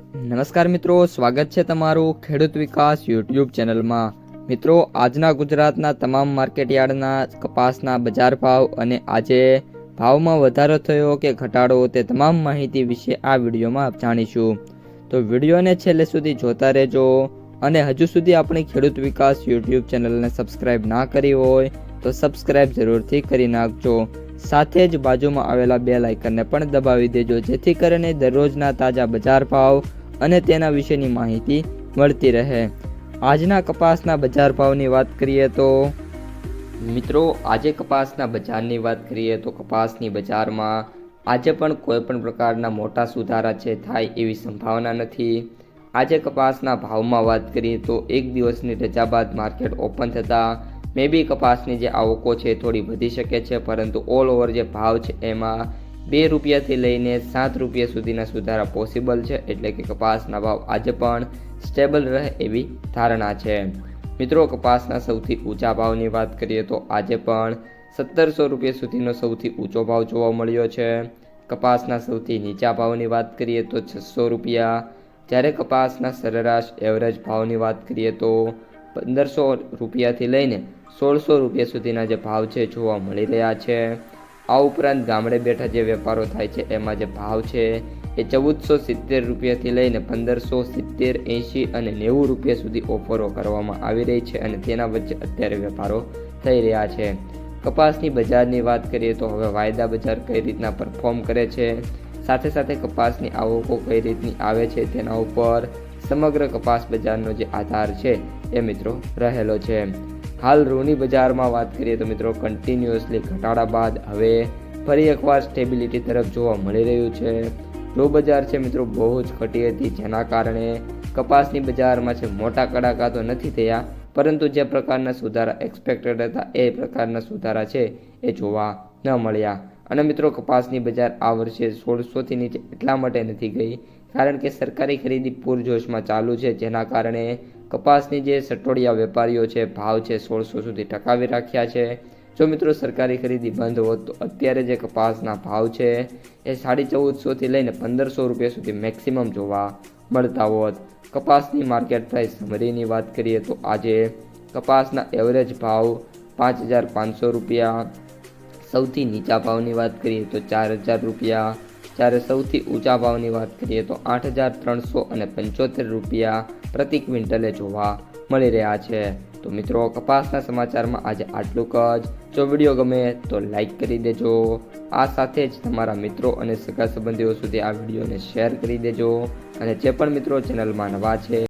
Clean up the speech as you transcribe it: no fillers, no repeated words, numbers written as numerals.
નમસ્કાર મિત્રો, સ્વાગત છે તમારું ખેડૂત વિકાસ યુટ્યુબ ચેનલમાં। મિત્રો, આજના ગુજરાતના તમામ માર્કેટયાર્ડના કપાસના બજાર ભાવ અને આજે ભાવમાં વધારો થયો કે ઘટાડો તે તમામ માહિતી વિશે આ વિડીયોમાં જાણીશું। તો વિડીયોને છેલ્લે સુધી જોતા રહેજો અને હજુ સુધી આપણી ખેડૂત વિકાસ યુટ્યુબ ચેનલને સબસ્ક્રાઇબ ના કરી હોય તો સબસ્ક્રાઇબ જરૂરથી કરી નાખજો। સાથે જ બાજુમાં આવેલા બેલ આઇકનને પણ દબાવી દેજો, જેથી કરીને દરરોજના તાજા બજાર ભાવ અને તેના વિશેની માહિતી મળતી રહે। આજના કપાસના બજાર ભાવની વાત કરીએ તો મિત્રો, આજે કપાસના બજારની વાત કરીએ તો કપાસની બજારમાં આજે પણ કોઈ પણ પ્રકારના મોટા સુધારા છે થાય એવી સંભાવના નથી। આજે કપાસના ભાવમાં વાત કરીએ તો એક દિવસની રજા બાદ માર્કેટ ઓપન થતાં મે બી કપાસની જે આવકો છે થોડી વધી શકે છે, પરંતુ ઓલ ઓવર જે ભાવ છે એમાં 2 રૂપિયાથી લઈને 7 રૂપિયા સુધીના સુધારા પોસિબલ છે, એટલે કે કપાસના ભાવ આજે પણ સ્ટેબલ રહે એવી ધારણા છે। મિત્રો, કપાસના સૌથી ઊંચા ભાવની વાત કરીએ તો આજે પણ 1700 રૂપિયા સુધીનો સૌથી ઊંચો ભાવ જોવા મળ્યો છે। કપાસના સૌથી નીચા ભાવની વાત કરીએ તો 600 રૂપિયા, જ્યારે કપાસના સરેરાશ એવરેજ ભાવની વાત કરીએ તો 1500 રૂપિયાથી લઈને 1600 રૂપિયા સુધીના જે ભાવ છે જોવા મળી રહ્યા છે। આ ઉપરાંત ગામડે બેઠા જે વેપારો થાય છે એમાં જે ભાવ છે એ 1470 રૂપિયાથી લઈને 1570, 80 અને 90 રૂપિયા સુધી ઓફરો કરવામાં આવી રહી છે અને તેના વચ્ચે અત્યારે વેપારો થઈ રહ્યા છે। કપાસની બજારની વાત કરીએ તો હવે વાયદા બજાર કઈ રીતના પરફોર્મ કરે છે, સાથે સાથે કપાસની આવકો કઈ રીતની આવે છે તેના ઉપર સમગ્ર કપાસ બજારનો જે આધાર છે એ મિત્રો રહેલો છે। હાલ રૂની બજારમાં વાત કરીએ તો મિત્રો કન્ટિન્યુઅસલી ઘટાડા બાદ હવે ફરી એકવાર સ્ટેબિલિટી તરફ જોવા મળી રહ્યું છે। રૂ બજાર છે મિત્રો બહુ જ ઘટી હતી, જેના કારણે કપાસની બજારમાં છે મોટા કડાકા તો નથી થયા, પરંતુ જે પ્રકારના સુધારા એક્સપેક્ટેડ હતા એ પ્રકારના સુધારા છે એ જોવા ન મળ્યા। અને મિત્રો, કપાસની બજાર આ વર્ષે 1600થી નીચે એટલા માટે નથી ગઈ કારણ કે સરકારી ખરીદી પૂરજોશમાં ચાલુ છે, જેના કારણે કપાસની જે સટોડિયા વેપારીઓ છે ભાવ છે 1600 સુધી ટકાવી રાખ્યા છે। જો મિત્રો સરકારી ખરીદી બંધ હોત તો અત્યારે જે કપાસના ભાવ છે એ 1450થી લઈને 1500 રૂપિયા સુધી મેક્સિમમ જોવા મળતા હોત। કપાસની માર્કેટ પ્રાઇસ સમરીની વાત કરીએ તો આજે કપાસના એવરેજ ભાવ 5500 રૂપિયા, સૌથી નીચા ભાવની વાત કરીએ તો 4000 રૂપિયા, જ્યારે સૌથી ઊંચા ભાવની વાત કરીએ તો 8375 રૂપિયા પ્રતિ ક્વિન્ટલે જોવા મળી રહ્યા છે। તો મિત્રો, કપાસના સમાચારમાં આજે આટલું જ। જો વિડીયો ગમે તો લાઈક કરી દેજો, આ સાથે જ તમારા મિત્રો અને સગા સંબંધીઓ સુધી આ વિડીયોને શેર કરી દેજો, અને જે પણ મિત્રો ચેનલમાં નવા છે